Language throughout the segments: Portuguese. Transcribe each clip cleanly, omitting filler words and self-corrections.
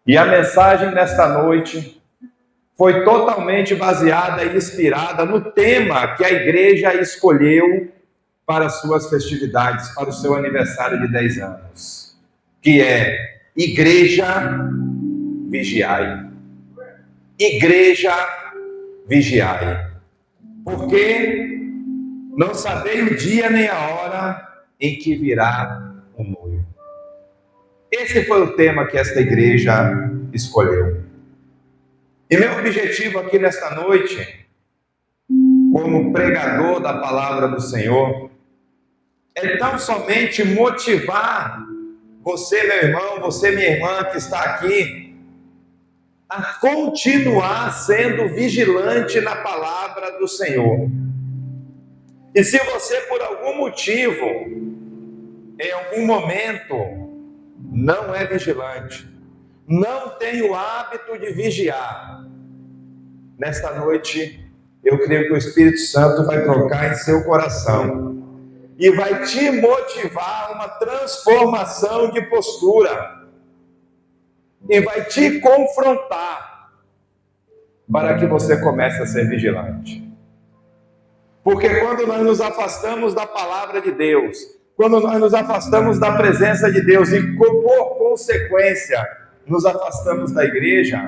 E a mensagem nesta noite foi totalmente baseada e inspirada no tema que a igreja escolheu para as suas festividades, para o seu aniversário de 10 anos, que é Igreja Vigiai. Igreja Vigiai. Porque não sabei o dia nem a hora em que virá o noivo. Esse foi o tema que esta igreja escolheu. E meu objetivo aqui nesta noite, como pregador da palavra do Senhor, é tão somente motivar você, meu irmão, você, minha irmã, que está aqui, a continuar sendo vigilante na palavra do Senhor. E se você, por algum motivo, em algum momento, não é vigilante, não tem o hábito de vigiar, nesta noite, eu creio que o Espírito Santo vai tocar em seu coração e vai te motivar a uma transformação de postura e vai te confrontar para que você comece a ser vigilante. Porque quando nós nos afastamos da palavra de Deus, quando nós nos afastamos da presença de Deus e, por consequência, nos afastamos da igreja,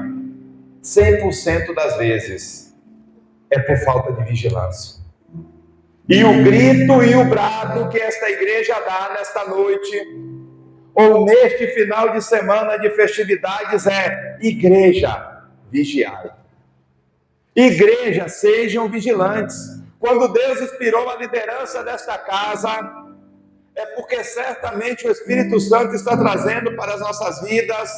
100% das vezes é por falta de vigilância. E o grito e o brado que esta igreja dá nesta noite, ou neste final de semana de festividades, é: igreja, vigiai. Igreja, sejam vigilantes. Quando Deus inspirou a liderança desta casa, é porque certamente o Espírito Santo está trazendo para as nossas vidas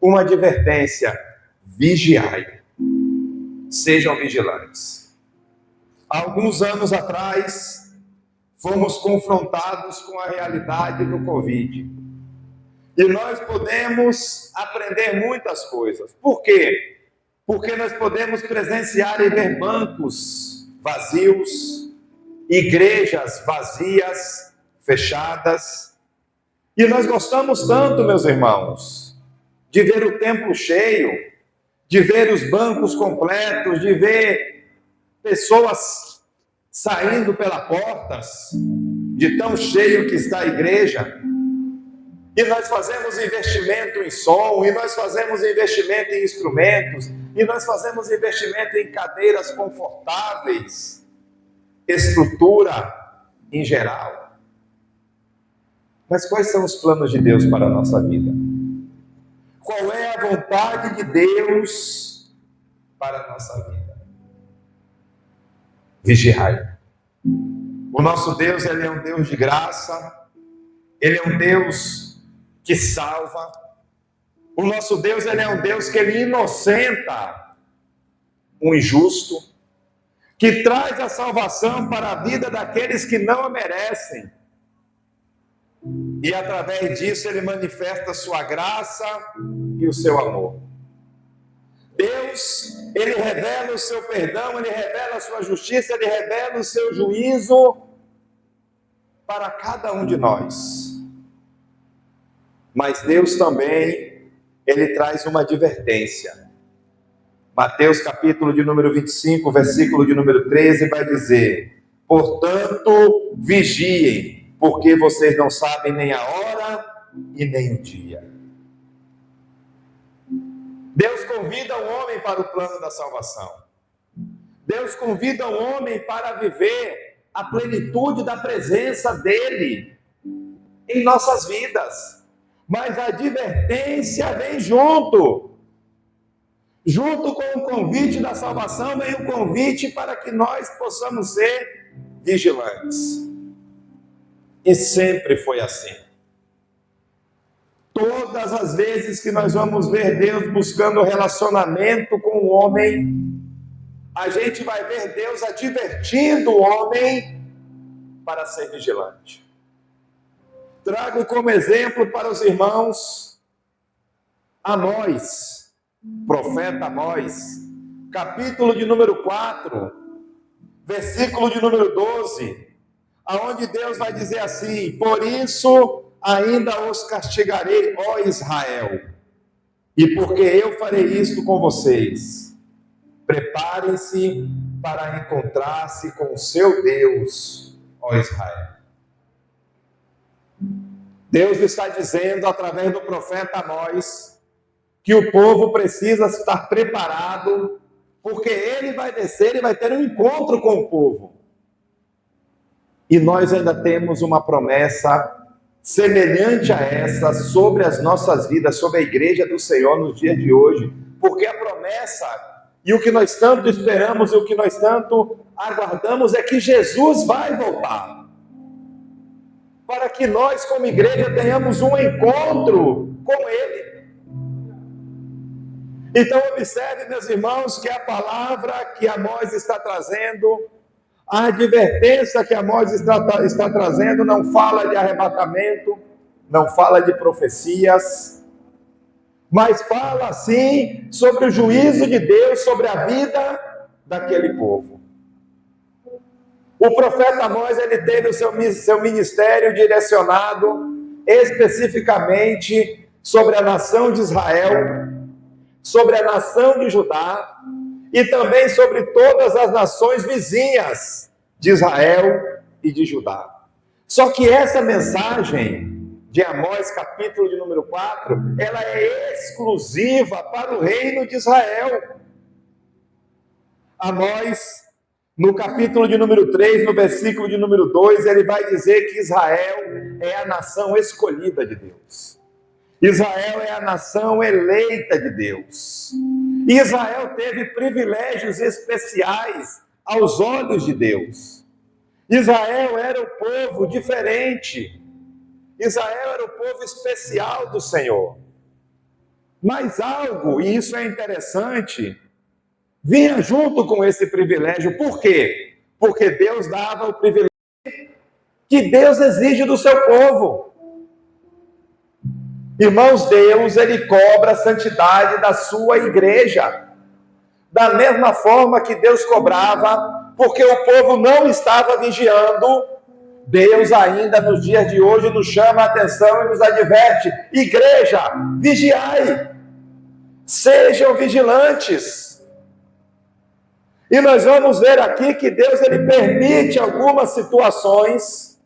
uma advertência: vigiai, sejam vigilantes. Há alguns anos atrás, fomos confrontados com a realidade do Covid. E nós podemos aprender muitas coisas. Por quê? Porque nós podemos presenciar e ver bancos vazios, igrejas vazias, fechadas. E nós gostamos tanto, meus irmãos, de ver o templo cheio, de ver os bancos completos, de ver pessoas saindo pelas portas, de tão cheio que está a igreja. E nós fazemos investimento em som, e nós fazemos investimento em instrumentos, e nós fazemos investimento em cadeiras confortáveis, estrutura em geral. Mas quais são os planos de Deus para a nossa vida? Qual é a vontade de Deus para a nossa vida? Vigiai. O nosso Deus, Ele é um Deus de graça, Ele é um Deus que salva. O nosso Deus, Ele é um Deus que Ele inocenta o injusto, que traz a salvação para a vida daqueles que não a merecem. E através disso Ele manifesta a sua graça e o seu amor. Deus, Ele revela o seu perdão, Ele revela a sua justiça, Ele revela o seu juízo para cada um de nós. Mas Deus também, Ele traz uma advertência. Mateus capítulo de número 25, versículo de número 13, vai dizer: portanto, vigiem, porque vocês não sabem nem a hora e nem o dia. Deus convida o homem para o plano da salvação. Deus convida o homem para viver a plenitude da presença dEle em nossas vidas. Mas a advertência vem junto. Junto com o convite da salvação vem o convite para que nós possamos ser vigilantes. E sempre foi assim. Todas as vezes que nós vamos ver Deus buscando relacionamento com o homem, a gente vai ver Deus advertindo o homem para ser vigilante. Trago como exemplo para os irmãos Amós, profeta Amós, capítulo de número 4, versículo de número 12, aonde Deus vai dizer assim: por isso ainda os castigarei, ó Israel, E porque eu farei isto com vocês, preparem-se para encontrar-se com o seu Deus, ó Israel. Deus está dizendo através do profeta Amós que o povo precisa estar preparado, porque ele vai descer e vai ter um encontro com o povo. E nós ainda temos uma promessa semelhante a essa sobre as nossas vidas, sobre a igreja do Senhor nos dias de hoje, porque a promessa e o que nós tanto esperamos e o que nós tanto aguardamos é que Jesus vai voltar, para que nós como igreja tenhamos um encontro com Ele. Então observe, meus irmãos, que a palavra que Amós está trazendo, a advertência que Amós está trazendo não fala de arrebatamento, não fala de profecias, mas fala sim sobre o juízo de Deus sobre a vida daquele povo. O profeta Amós, ele teve o seu ministério direcionado especificamente sobre a nação de Israel, sobre a nação de Judá e também sobre todas as nações vizinhas de Israel e de Judá. Só que essa mensagem de Amós, capítulo de número 4, ela é exclusiva para o reino de Israel. Amós, no capítulo de número 3, no versículo de número 2, ele vai dizer que Israel é a nação escolhida de Deus. Israel é a nação eleita de Deus. Israel teve privilégios especiais aos olhos de Deus. Israel era o povo diferente. Israel era o povo especial do Senhor. Mas algo, e isso é interessante, vinha junto com esse privilégio. Por quê? Porque Deus dava o privilégio que Deus exige do seu povo. Irmãos, Deus, ele cobra a santidade da sua igreja. Da mesma forma que Deus cobrava, porque o povo não estava vigiando, Deus ainda nos dias de hoje nos chama a atenção e nos adverte: igreja, vigiai, sejam vigilantes. E nós vamos ver aqui que Deus, ele permite algumas situações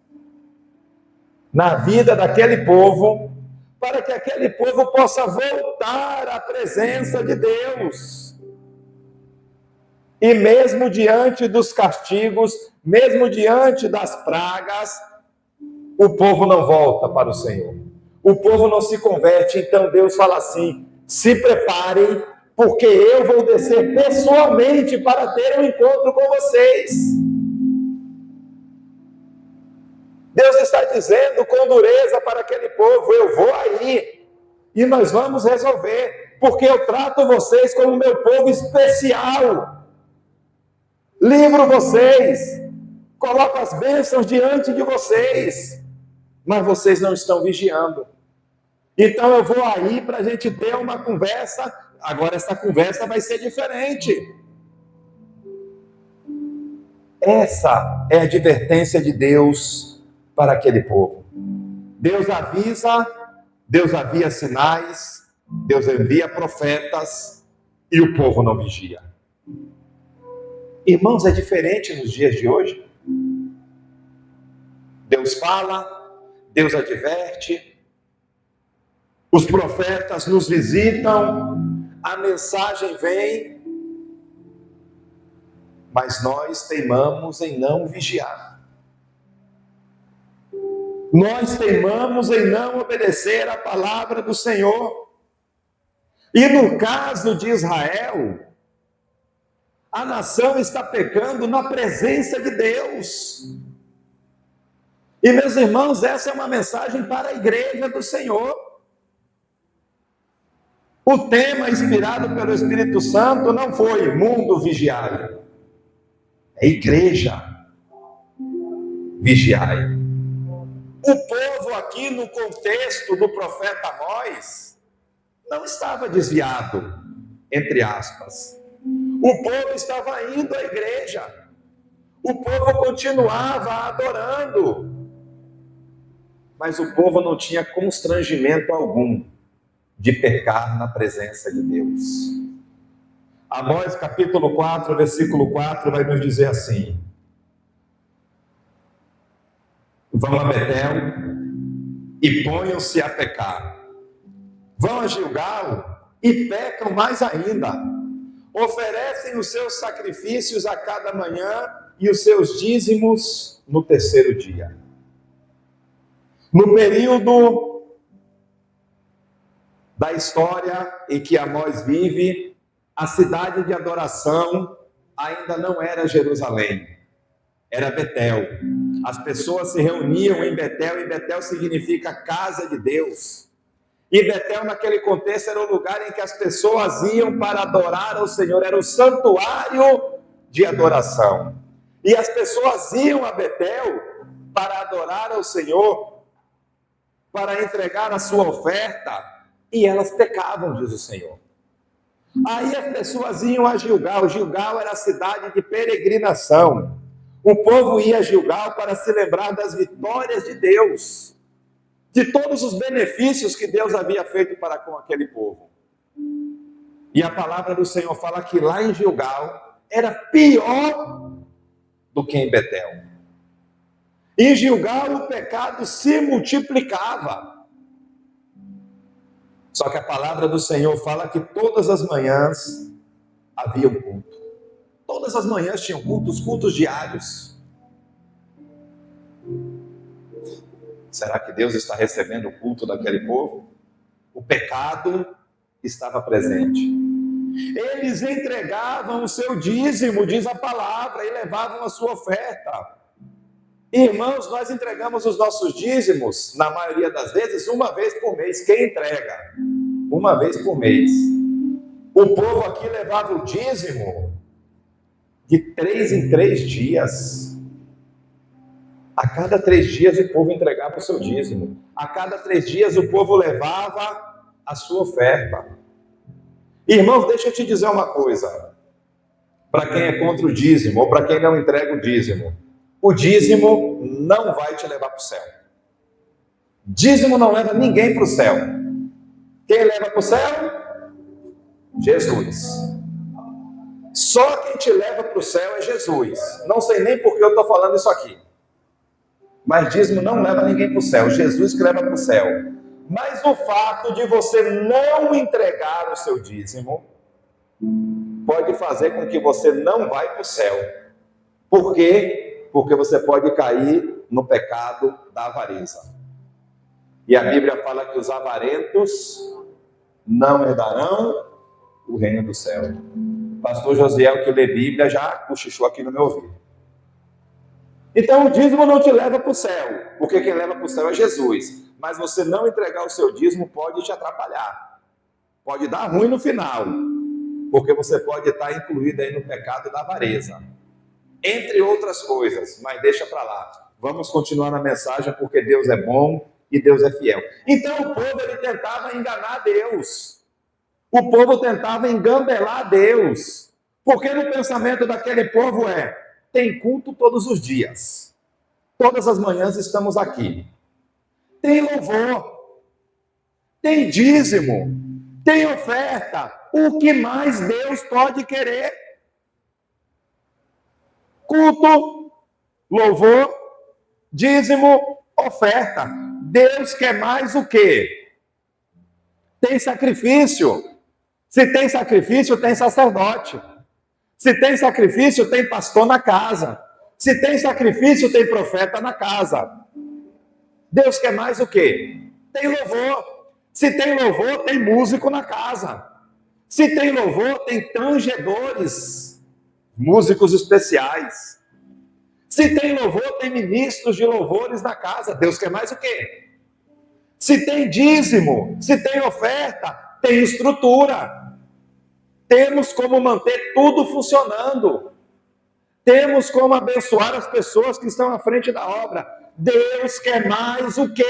na vida daquele povo, para que aquele povo possa voltar à presença de Deus. E mesmo diante dos castigos, mesmo diante das pragas, o povo não volta para o Senhor. O povo não se converte. Então Deus fala assim: se preparem, porque eu vou descer pessoalmente para ter um encontro com vocês. Deus está dizendo com dureza para aquele povo: eu vou aí e nós vamos resolver, porque eu trato vocês como meu povo especial. Livro vocês, coloco as bênçãos diante de vocês, mas vocês não estão vigiando. Então eu vou aí para a gente ter uma conversa. Agora essa conversa vai ser diferente. Essa é a advertência de Deus para aquele povo. Deus avisa, Deus avia sinais, Deus envia profetas e o povo não vigia. Irmãos, é diferente nos dias de hoje. Deus fala, Deus adverte, os profetas nos visitam, a mensagem vem, mas nós teimamos em não vigiar. Nós teimamos em não obedecer a palavra do Senhor. E no caso de Israel, a nação está pecando na presença de Deus. E meus irmãos, essa é uma mensagem para a igreja do Senhor. O tema inspirado pelo Espírito Santo não foi mundo vigiai, é igreja vigiai. O povo aqui no contexto do profeta Amós não estava desviado, entre aspas. O povo estava indo à igreja. O povo continuava adorando. Mas o povo não tinha constrangimento algum de pecar na presença de Deus. Amós capítulo 4, versículo 4 vai nos dizer assim: vão a Betel e ponham-se a pecar. Vão a Gilgal e pecam mais ainda. Oferecem os seus sacrifícios a cada manhã e os seus dízimos no terceiro dia. No período da história em que Amós vive, a cidade de adoração ainda não era Jerusalém, era Betel. As pessoas se reuniam em Betel, e Betel significa casa de Deus. E Betel, naquele contexto, era o lugar em que as pessoas iam para adorar ao Senhor, era o santuário de adoração. E as pessoas iam a Betel para adorar ao Senhor, para entregar a sua oferta, e elas pecavam, diz o Senhor. Aí as pessoas iam a Gilgal. Gilgal era a cidade de peregrinação. O povo ia a Gilgal para se lembrar das vitórias de Deus, de todos os benefícios que Deus havia feito para com aquele povo. E a palavra do Senhor fala que lá em Gilgal era pior do que em Betel. Em Gilgal o pecado se multiplicava. Só que a palavra do Senhor fala que todas as manhãs havia um culto. Todas as manhãs tinham cultos, cultos diários. Será que Deus está recebendo o culto daquele povo? O pecado estava presente. Eles entregavam o seu dízimo, diz a palavra, e levavam a sua oferta. Irmãos, nós entregamos os nossos dízimos, na maioria das vezes, uma vez por mês. Quem entrega? Uma vez por mês. O povo aqui levava o dízimo de 3 em 3 dias. A cada 3 dias o povo entregava o seu dízimo. A cada 3 dias o povo levava a sua oferta. Irmãos, deixa eu te dizer uma coisa. Para quem é contra o dízimo, ou para quem não entrega o dízimo não vai te levar para o céu. Dízimo não leva ninguém para o céu. Quem leva para o céu? Jesus. Só quem te leva para o céu é Jesus. Não sei nem por que eu estou falando isso aqui. Mas dízimo não leva ninguém para o céu. Jesus que leva para o céu. Mas o fato de você não entregar o seu dízimo pode fazer com que você não vá para o céu. Por quê? Porque você pode cair no pecado da avareza. E a Bíblia fala que os avarentos não herdarão o reino do céu. Pastor Josiel, que lê Bíblia, já cochichou aqui no meu ouvido. Então o dízimo não te leva para o céu, porque quem leva para o céu é Jesus. Mas você não entregar o seu dízimo pode te atrapalhar. Pode dar ruim no final, porque você pode estar incluído aí no pecado da avareza. Entre outras coisas, mas deixa para lá. Vamos continuar na mensagem, porque Deus é bom e Deus é fiel. Então o povo, ele tentava enganar Deus. O povo tentava engambelar Deus. Porque no pensamento daquele povo tem culto todos os dias. Todas as manhãs estamos aqui. Tem louvor. Tem dízimo. Tem oferta. O que mais Deus pode querer? Culto, louvor, dízimo, oferta. Deus quer mais o quê? Tem sacrifício. Se tem sacrifício, tem sacerdote. Se tem sacrifício, tem pastor na casa. Se tem sacrifício, tem profeta na casa. Deus quer mais o quê? Tem louvor. Se tem louvor, tem músico na casa. Se tem louvor, tem tangedores, músicos especiais. Se tem louvor, tem ministros de louvores na casa. Deus quer mais o quê? Se tem dízimo, se tem oferta, tem estrutura. Temos como manter tudo funcionando. Temos como abençoar as pessoas que estão à frente da obra. Deus quer mais o quê?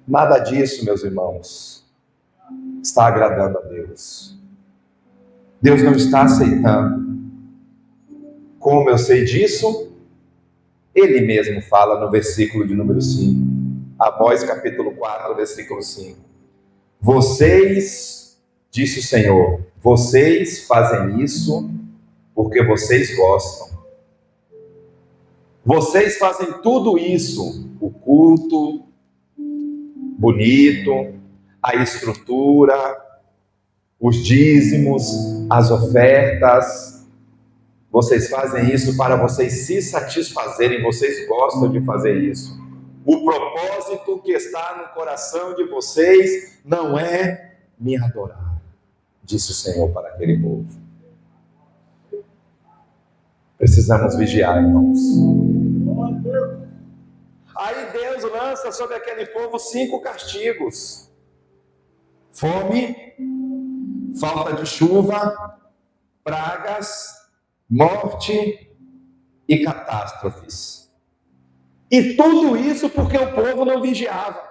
Nada disso, meus irmãos, está agradando a Deus. Deus não está aceitando. Como eu sei disso? Ele mesmo fala no versículo de número 5. Amós capítulo 4, versículo 5. Vocês, disse o Senhor, vocês fazem isso porque vocês gostam. Vocês fazem tudo isso, o culto bonito, a estrutura, os dízimos, as ofertas. Vocês fazem isso para vocês se satisfazerem, vocês gostam de fazer isso. O propósito que está no coração de vocês não é me adorar, disse o Senhor para aquele povo. Precisamos vigiar, irmãos. Aí Deus lança sobre aquele povo 5 castigos: fome, falta de chuva, pragas, morte e catástrofes. E tudo isso porque o povo não vigiava.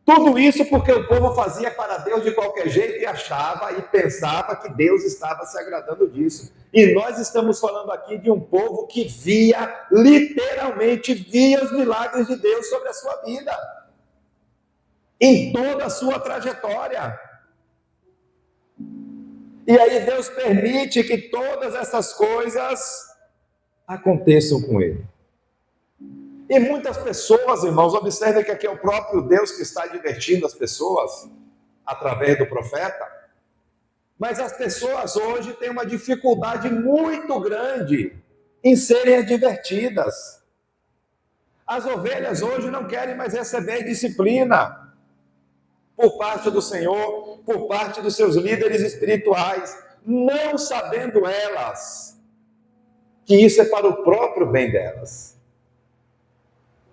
Tudo isso porque o povo fazia para Deus de qualquer jeito e achava e pensava que Deus estava se agradando disso. E nós estamos falando aqui de um povo que via, literalmente via os milagres de Deus sobre a sua vida, em toda a sua trajetória. E aí Deus permite que todas essas coisas aconteçam com ele. E muitas pessoas, irmãos, observem que aqui é o próprio Deus que está advertindo as pessoas através do profeta. Mas as pessoas hoje têm uma dificuldade muito grande em serem advertidas. As ovelhas hoje não querem mais receber disciplina por parte do Senhor, por parte dos seus líderes espirituais, não sabendo elas que isso é para o próprio bem delas.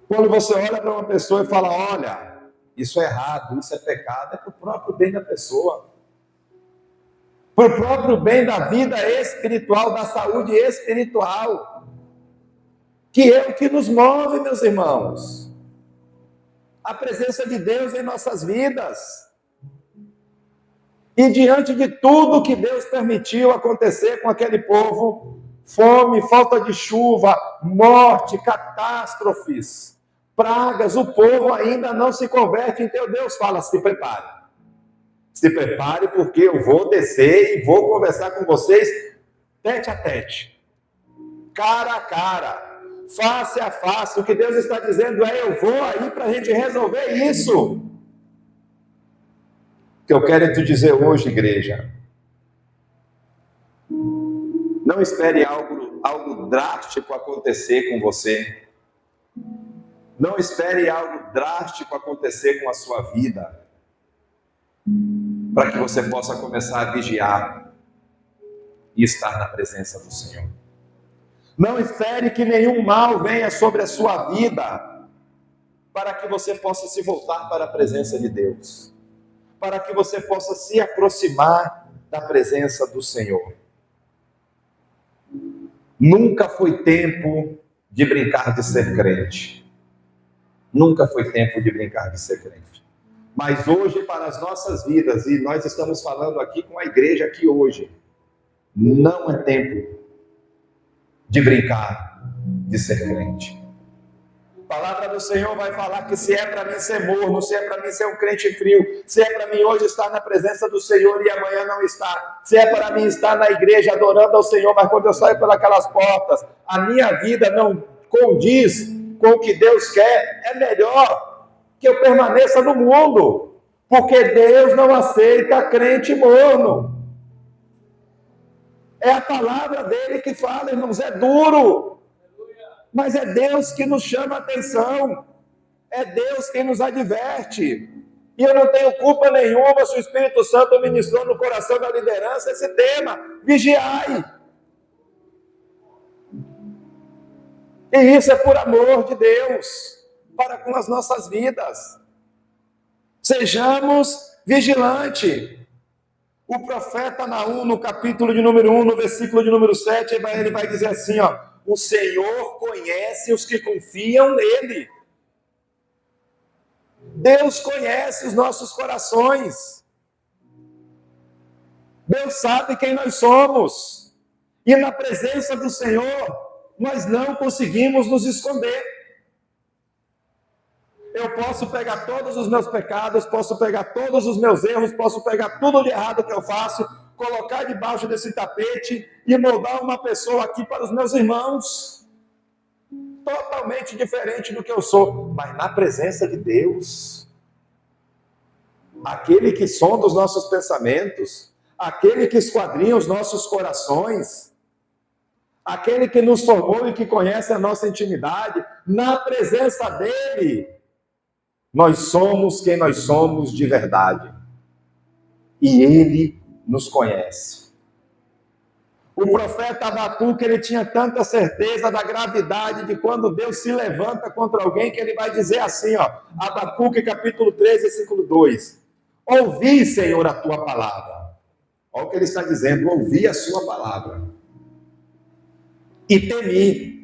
Quando você olha para uma pessoa e fala, olha, isso é errado, isso é pecado, é para o próprio bem da pessoa. Para o próprio bem da vida espiritual, da saúde espiritual. Que é o que nos move, meus irmãos. A presença de Deus em nossas vidas. E diante de tudo que Deus permitiu acontecer com aquele povo, fome, falta de chuva, morte, catástrofes, pragas, o povo ainda não se converte, então Deus fala, se prepare. Se prepare porque eu vou descer e vou conversar com vocês tete a tete, cara a cara, face a face. O que Deus está dizendo é, eu vou aí para a gente resolver isso. O que eu quero te dizer hoje, igreja, não espere algo drástico acontecer com você. Não espere algo drástico acontecer com a sua vida, para que você possa começar a vigiar e estar na presença do Senhor. Não espere que nenhum mal venha sobre a sua vida, para que você possa se voltar para a presença de Deus, para que você possa se aproximar da presença do Senhor. Nunca foi tempo de brincar de ser crente. Nunca foi tempo de brincar de ser crente. Mas hoje, para as nossas vidas, e nós estamos falando aqui com a igreja aqui hoje, não é tempo de brincar de ser crente. A palavra do Senhor vai falar que se é para mim ser morno, se é para mim ser um crente frio, se é para mim hoje estar na presença do Senhor e amanhã não estar, se é para mim estar na igreja adorando ao Senhor, mas quando eu saio pelas portas, a minha vida não condiz com o que Deus quer, é melhor que eu permaneça no mundo, porque Deus não aceita crente morno. É a palavra dele que fala, irmãos, é duro. Mas é Deus que nos chama a atenção, é Deus quem nos adverte, e eu não tenho culpa nenhuma se o Espírito Santo ministrou no coração da liderança esse tema, vigiai. E isso é por amor de Deus, para com as nossas vidas. Sejamos vigilantes. O profeta Naum, no capítulo de número 1, no versículo de número 7, ele vai dizer assim, ó, o Senhor conhece os que confiam nele. Deus conhece os nossos corações. Deus sabe quem nós somos. E na presença do Senhor, nós não conseguimos nos esconder. Eu posso pegar todos os meus pecados, posso pegar todos os meus erros, posso pegar tudo de errado que eu faço, colocar debaixo desse tapete e moldar uma pessoa aqui para os meus irmãos, totalmente diferente do que eu sou, mas na presença de Deus, aquele que sonda os nossos pensamentos, aquele que esquadrinha os nossos corações, aquele que nos formou e que conhece a nossa intimidade, na presença dele, nós somos quem nós somos de verdade. E ele nos conhece. O profeta Abacuque, ele tinha tanta certeza da gravidade de quando Deus se levanta contra alguém, que ele vai dizer assim, Abacuque capítulo 3, versículo 2. Ouvi, Senhor, a tua palavra. Olha o que ele está dizendo, ouvi a sua palavra. E temi.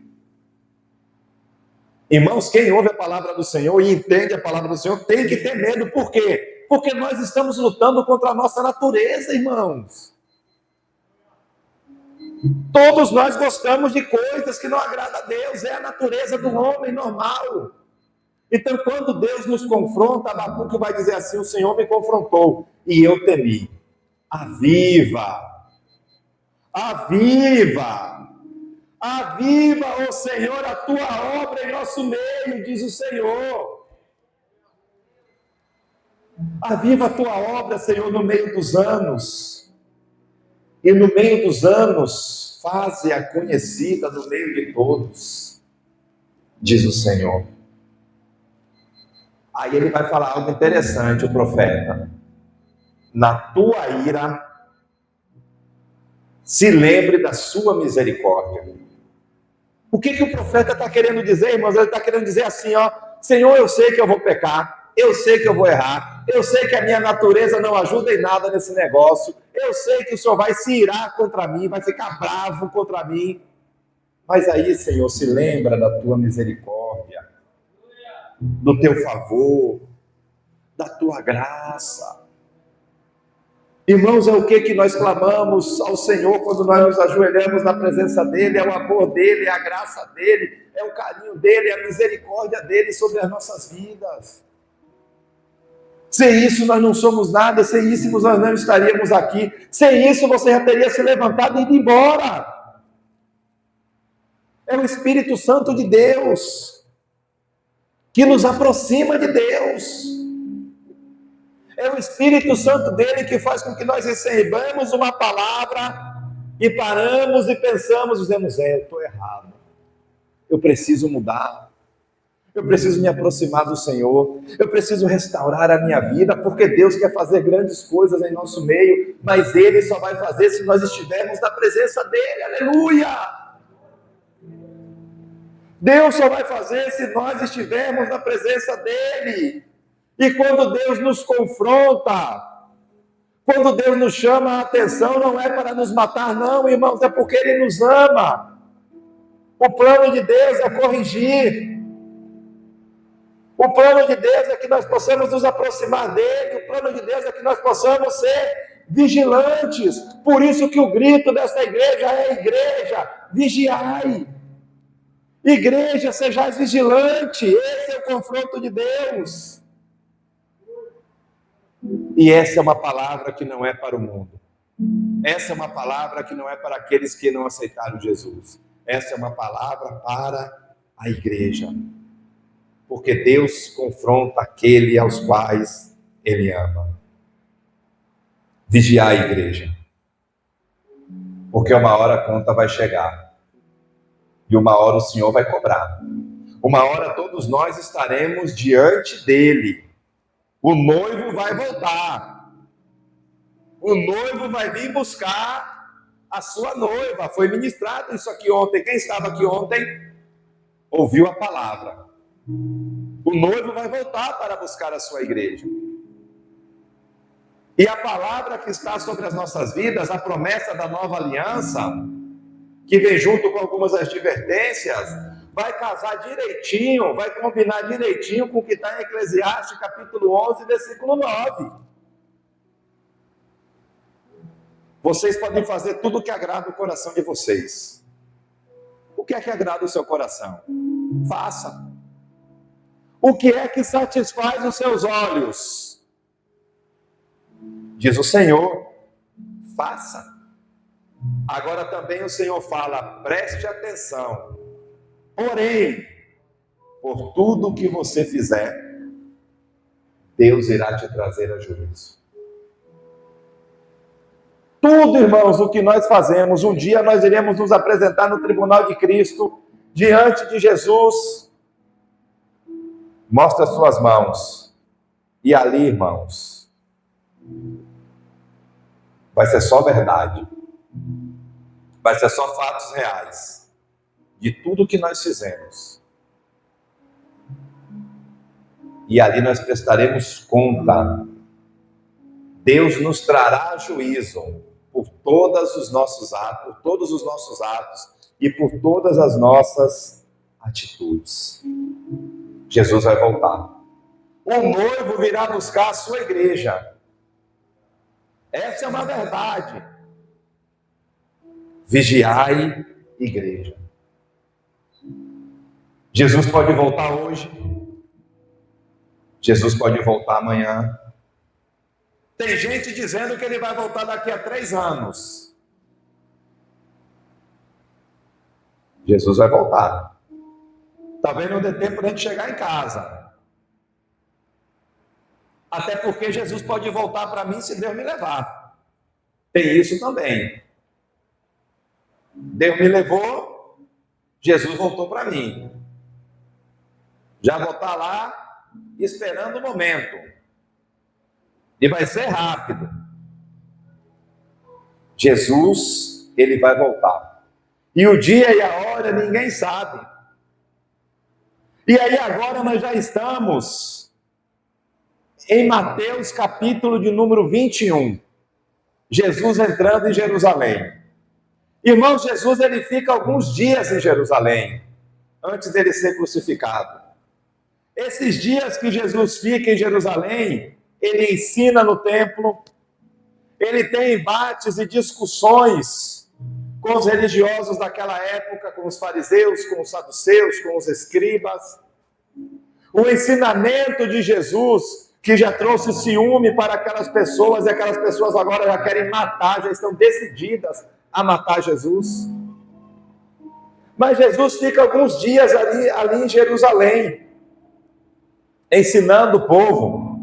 Irmãos, quem ouve a palavra do Senhor e entende a palavra do Senhor tem que ter medo. Por quê? Porque nós estamos lutando contra a nossa natureza, irmãos. Todos nós gostamos de coisas que não agradam a Deus. É a natureza do homem normal. Então, quando Deus nos confronta, Abacuque vai dizer assim, o Senhor me confrontou e eu temi. Aviva! Aviva! Aviva, ó Senhor, a tua obra em nosso meio, diz o Senhor. Aviva a tua obra, Senhor, no meio dos anos. E no meio dos anos, faze-a conhecida no meio de todos, diz o Senhor. Aí ele vai falar algo interessante, o profeta. Na tua ira, se lembre da sua misericórdia. O que o profeta está querendo dizer, irmãos? Ele está querendo dizer assim, Senhor, eu sei que eu vou pecar, eu sei que eu vou errar, eu sei que a minha natureza não ajuda em nada nesse negócio, eu sei que o Senhor vai se irar contra mim, vai ficar bravo contra mim, mas aí, Senhor, se lembra da tua misericórdia, do teu favor, da tua graça. Irmãos, é o que nós clamamos ao Senhor quando nós nos ajoelhamos na presença dEle, é o amor dEle, é a graça dEle, é o carinho dEle, é a misericórdia dEle sobre as nossas vidas. Sem isso nós não somos nada, sem isso nós não estaríamos aqui, sem isso você já teria se levantado e ido embora. É o Espírito Santo de Deus, que nos aproxima de Deus. É o Espírito Santo dele que faz com que nós recebamos uma palavra e paramos e pensamos, dizemos, eu estou errado, eu preciso mudar, eu preciso me aproximar do Senhor, eu preciso restaurar a minha vida, porque Deus quer fazer grandes coisas em nosso meio, mas Ele só vai fazer se nós estivermos na presença dEle, aleluia! Deus só vai fazer se nós estivermos na presença dEle. E quando Deus nos confronta, quando Deus nos chama a atenção, não é para nos matar, não, irmãos, é porque Ele nos ama. O plano de Deus é corrigir. O plano de Deus é que nós possamos nos aproximar dEle. O plano de Deus é que nós possamos ser vigilantes. Por isso que o grito dessa igreja é igreja, vigiai. Igreja, sejais vigilante. Esse é o confronto de Deus. E essa é uma palavra que não é para o mundo. Essa é uma palavra que não é para aqueles que não aceitaram Jesus. Essa é uma palavra para a igreja. Porque Deus confronta aquele aos quais Ele ama. Vigiar a igreja. Porque uma hora a conta vai chegar. E uma hora o Senhor vai cobrar. Uma hora todos nós estaremos diante dEle. O noivo vai voltar. O noivo vai vir buscar a sua noiva. Foi ministrado isso aqui ontem. Quem estava aqui ontem ouviu a palavra. O noivo vai voltar para buscar a sua igreja. E a palavra que está sobre as nossas vidas, a promessa da nova aliança, que vem junto com algumas advertências, vai casar direitinho, vai combinar direitinho com o que está em Eclesiastes, capítulo 11, versículo 9. Vocês podem fazer tudo o que agrada o coração de vocês. O que é que agrada o seu coração? Faça. O que é que satisfaz os seus olhos? Diz o Senhor, faça. Agora também o Senhor fala, preste atenção. Porém, por tudo que você fizer, Deus irá te trazer a juízo. Tudo, irmãos, o que nós fazemos, um dia nós iremos nos apresentar no tribunal de Cristo, diante de Jesus. Mostra as suas mãos. E ali, irmãos, vai ser só verdade. Vai ser só fatos reais de tudo que nós fizemos. E ali nós prestaremos conta. Deus nos trará juízo por todos os nossos atos e por todas as nossas atitudes. Jesus vai voltar. O noivo virá buscar a sua igreja. Essa é uma verdade. Vigiai, igreja. Jesus pode voltar hoje. Jesus pode voltar amanhã. Tem gente dizendo que ele vai voltar daqui a 3 anos. Jesus vai voltar. Talvez não dê tempo de a gente chegar em casa. Até porque Jesus pode voltar para mim se Deus me levar. Tem isso também. Deus me levou, Jesus voltou para mim. Já vou estar lá esperando o momento. E vai ser rápido. Jesus, ele vai voltar. E o dia e a hora ninguém sabe. E aí agora nós já estamos em Mateus capítulo de número 21. Jesus entrando em Jerusalém. Irmãos, Jesus ele fica alguns dias em Jerusalém, antes dele ser crucificado. Esses dias que Jesus fica em Jerusalém, ele ensina no templo, ele tem embates e discussões com os religiosos daquela época, com os fariseus, com os saduceus, com os escribas. O ensinamento de Jesus, que já trouxe ciúme para aquelas pessoas, e aquelas pessoas agora já querem matar, já estão decididas a matar Jesus. Mas Jesus fica alguns dias ali em Jerusalém, ensinando o povo,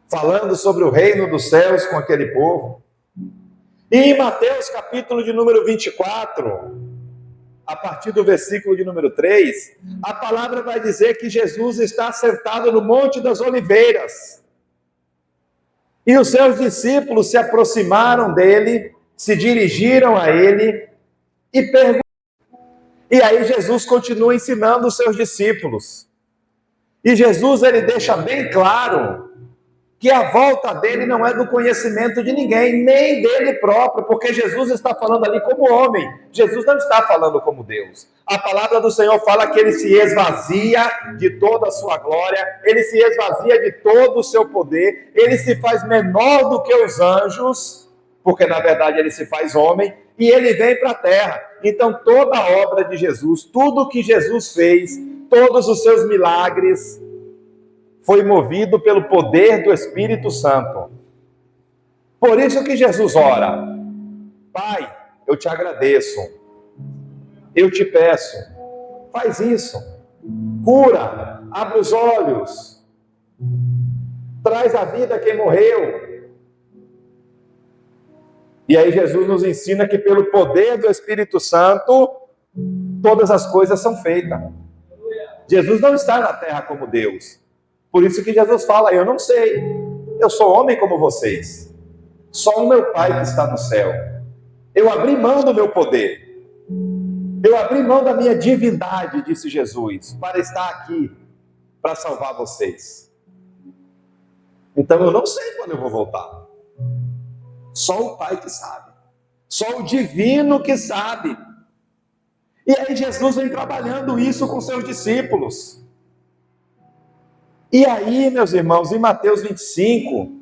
falando sobre o reino dos céus com aquele povo. E em Mateus capítulo de número 24, a partir do versículo de número 3, a palavra vai dizer que Jesus está sentado no Monte das Oliveiras. E os seus discípulos se aproximaram dele, se dirigiram a ele e perguntaram. E aí Jesus continua ensinando os seus discípulos. E Jesus ele deixa bem claro que a volta dele não é do conhecimento de ninguém, nem dele próprio, porque Jesus está falando ali como homem, Jesus não está falando como Deus. A palavra do Senhor fala que ele se esvazia de toda a sua glória, ele se esvazia de todo o seu poder, ele se faz menor do que os anjos, porque na verdade ele se faz homem, e ele vem para a terra. Então toda a obra de Jesus, tudo que Jesus fez, todos os seus milagres, foi movido pelo poder do Espírito Santo. Por isso que Jesus ora: Pai, eu te agradeço, eu te peço, faz isso, cura, abre os olhos, traz à vida quem morreu. E aí Jesus nos ensina que pelo poder do Espírito Santo, todas as coisas são feitas. Jesus não está na terra como Deus. Por isso que Jesus fala: eu não sei, eu sou homem como vocês, só o meu Pai que está no céu. Eu abri mão do meu poder, eu abri mão da minha divindade, disse Jesus, para estar aqui, para salvar vocês. Então eu não sei quando eu vou voltar, só o Pai que sabe, só o divino que sabe. E aí Jesus vem trabalhando isso com seus discípulos. E aí, meus irmãos, em Mateus 25,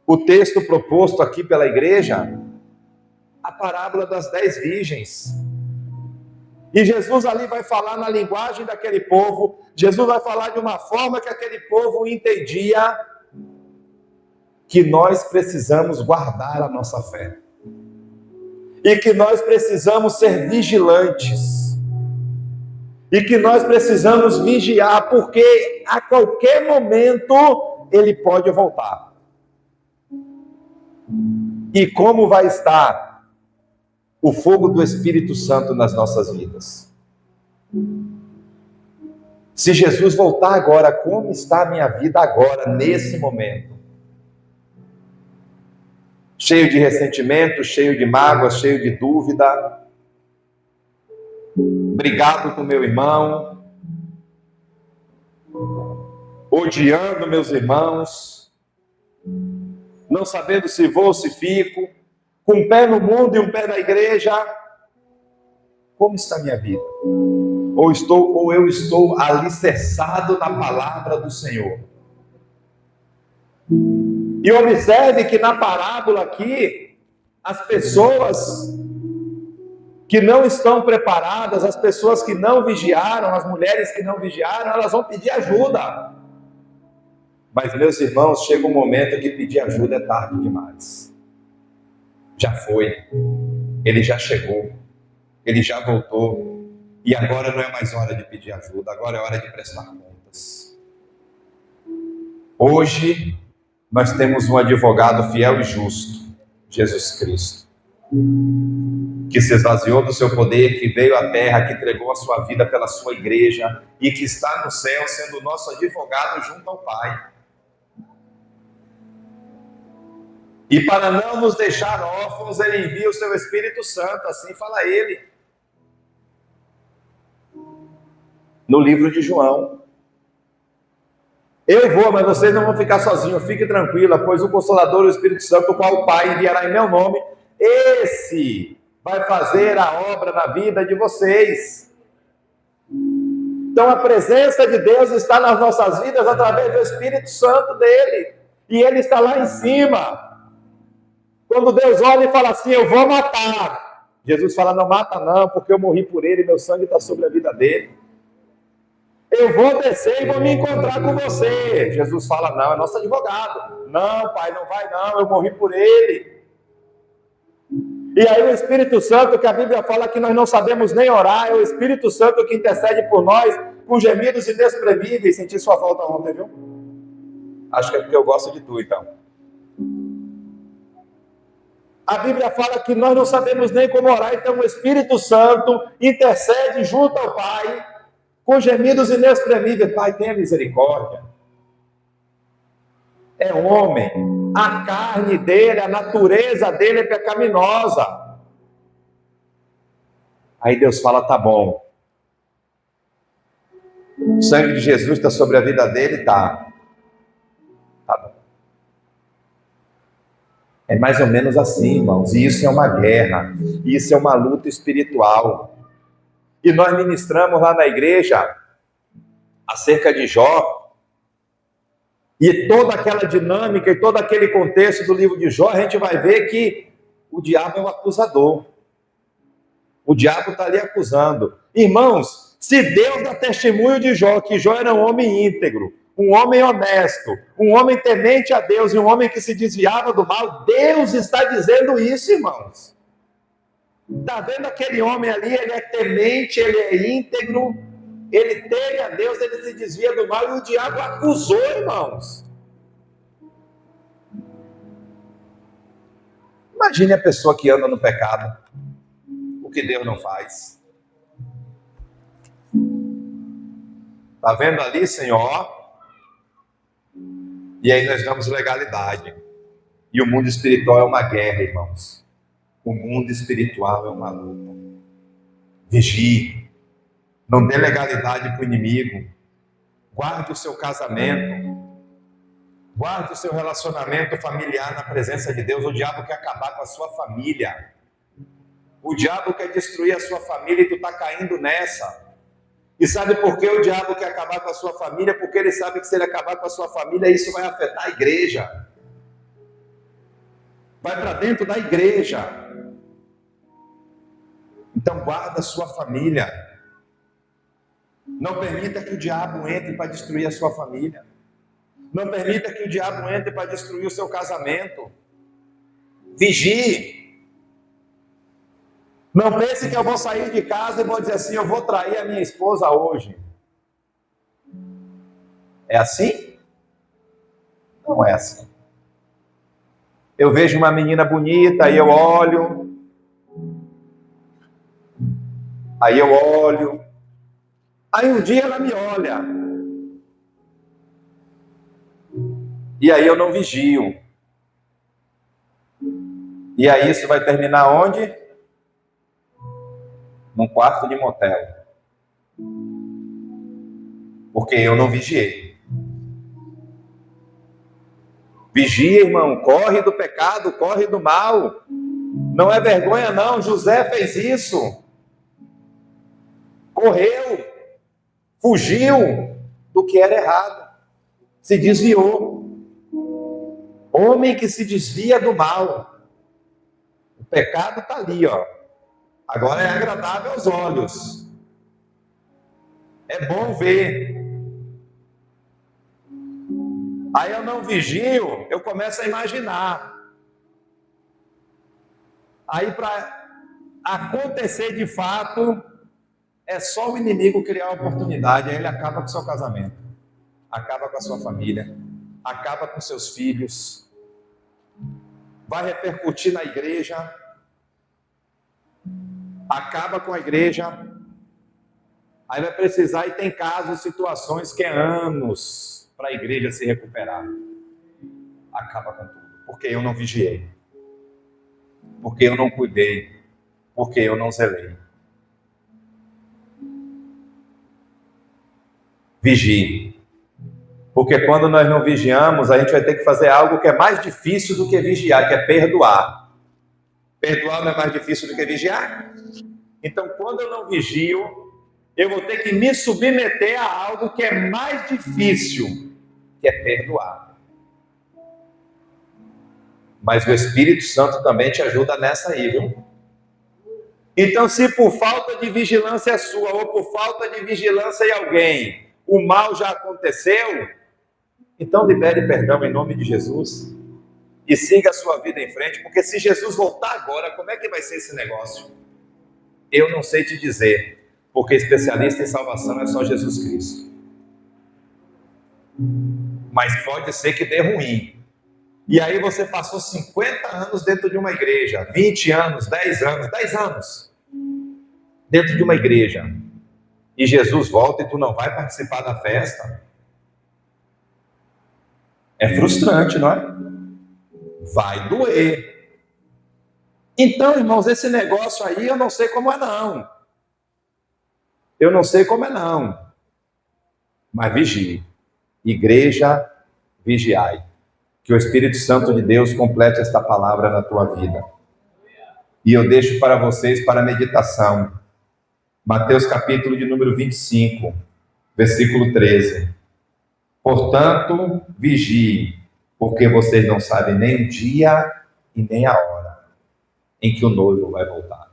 o texto proposto aqui pela igreja, a parábola das 10 virgens. E Jesus ali vai falar na linguagem daquele povo, Jesus vai falar de uma forma que aquele povo entendia que nós precisamos guardar a nossa fé. E que nós precisamos ser vigilantes. E que nós precisamos vigiar, porque a qualquer momento ele pode voltar. E como vai estar o fogo do Espírito Santo nas nossas vidas? Se Jesus voltar agora, como está a minha vida agora, nesse momento? Cheio de ressentimento, cheio de mágoa, cheio de dúvida, brigado com meu irmão, odiando meus irmãos, não sabendo se vou ou se fico, com um pé no mundo e um pé na igreja. Como está a minha vida? Ou eu estou alicerçado na palavra do Senhor? E observe que na parábola aqui, as pessoas que não estão preparadas, as pessoas que não vigiaram, as mulheres que não vigiaram, elas vão pedir ajuda. Mas, meus irmãos, chega um momento que pedir ajuda é tarde demais. Já foi, ele já chegou, ele já voltou, e agora não é mais hora de pedir ajuda, agora é hora de prestar contas. Hoje, nós temos um advogado fiel e justo, Jesus Cristo, que se esvaziou do seu poder, que veio à terra, que entregou a sua vida pela sua igreja, e que está no céu sendo o nosso advogado junto ao Pai. E para não nos deixar órfãos, ele envia o seu Espírito Santo, assim fala ele. No livro de João. Eu vou, mas vocês não vão ficar sozinhos, fique tranquila, pois o Consolador, o Espírito Santo, o qual o Pai enviará em meu nome, esse vai fazer a obra na vida de vocês. Então a presença de Deus está nas nossas vidas através do Espírito Santo dele. E ele está lá em cima. Quando Deus olha e fala assim, eu vou matar. Jesus fala, não mata não, porque eu morri por ele, meu sangue está sobre a vida dele. Eu vou descer e vou me encontrar com você. Jesus fala, não, é nosso advogado. Não, pai, não vai não, eu morri por ele. E aí o Espírito Santo, que a Bíblia fala que nós não sabemos nem orar, é o Espírito Santo que intercede por nós, com gemidos inexprimíveis. Senti sua falta ontem, viu? Acho que é porque eu gosto de tu, então. A Bíblia fala que nós não sabemos nem como orar, então o Espírito Santo intercede junto ao Pai, com gemidos inexprimíveis. Pai, tenha misericórdia. É homem, a carne dele, a natureza dele é pecaminosa. Aí Deus fala, tá bom. O sangue de Jesus está sobre a vida dele, tá. Tá bom. É mais ou menos assim, irmãos, e isso é uma guerra, isso é uma luta espiritual. E nós ministramos lá na igreja acerca de Jó, e toda aquela dinâmica e todo aquele contexto do livro de Jó, a gente vai ver que o diabo é um acusador. O diabo está ali acusando. Irmãos, se Deus dá testemunho de Jó, que Jó era um homem íntegro, um homem honesto, um homem temente a Deus e um homem que se desviava do mal, Deus está dizendo isso, irmãos. Está vendo aquele homem ali, ele é temente, ele é íntegro, ele teme a Deus, ele se desvia do mal, e o diabo acusou, irmãos. Imagine a pessoa que anda no pecado, o que Deus não faz. Está vendo ali, Senhor? E aí nós damos legalidade. E o mundo espiritual é uma guerra, irmãos. O mundo espiritual é uma luta. Vigie. Não dê legalidade para o inimigo. Guarde o seu casamento. Guarde o seu relacionamento familiar na presença de Deus. O diabo quer acabar com a sua família. O diabo quer destruir a sua família e tu está caindo nessa. E sabe por que o diabo quer acabar com a sua família? Porque ele sabe que se ele acabar com a sua família, isso vai afetar a igreja. Vai para dentro da igreja. Então guarda a sua família. Não permita que o diabo entre para destruir a sua família. Não permita que o diabo entre para destruir o seu casamento. Vigie. Não pense que eu vou sair de casa e vou dizer assim, eu vou trair a minha esposa hoje. É assim? Não é assim. Eu vejo uma menina bonita, aí eu olho. Aí um dia ela me olha. E aí eu não vigio. E aí isso vai terminar onde? Num quarto de motel. Porque eu não vigiei. Vigia, irmão. Corre do pecado, corre do mal. Não é vergonha não. José fez isso. Correu. Fugiu do que era errado. Se desviou. Homem que se desvia do mal. O pecado está ali, ó. Agora é agradável aos olhos. É bom ver. Aí eu não vigio, eu começo a imaginar. Aí para acontecer de fato, é só o inimigo criar a oportunidade, aí ele acaba com o seu casamento, acaba com a sua família, acaba com seus filhos, vai repercutir na igreja, acaba com a igreja, aí vai precisar, e tem casos, situações que é anos para a igreja se recuperar. Acaba com tudo, porque eu não vigiei, porque eu não cuidei, porque eu não zelei. Vigie, porque quando nós não vigiamos, a gente vai ter que fazer algo que é mais difícil do que vigiar, que é perdoar. Perdoar não é mais difícil do que vigiar? Então, quando eu não vigio, eu vou ter que me submeter a algo que é mais difícil, que é perdoar. Mas o Espírito Santo também te ajuda nessa aí, viu? Então, se por falta de vigilância sua, ou por falta de vigilância em alguém, o mal já aconteceu, então libere perdão em nome de Jesus e siga a sua vida em frente, porque se Jesus voltar agora, como é que vai ser esse negócio? Eu não sei te dizer, porque especialista em salvação é só Jesus Cristo. Mas pode ser que dê ruim. E aí você passou 50 anos dentro de uma igreja, 20 anos, 10 anos dentro de uma igreja. E Jesus volta e tu não vai participar da festa. É frustrante, não é? Vai doer. Então, irmãos, esse negócio aí eu não sei como é não. Eu não sei como é não. Mas vigie. Igreja, vigiai. Que o Espírito Santo de Deus complete esta palavra na tua vida. E eu deixo para vocês para meditação. Mateus capítulo de número 25, versículo 13. Portanto, vigie, porque vocês não sabem nem o dia e nem a hora em que o noivo vai voltar.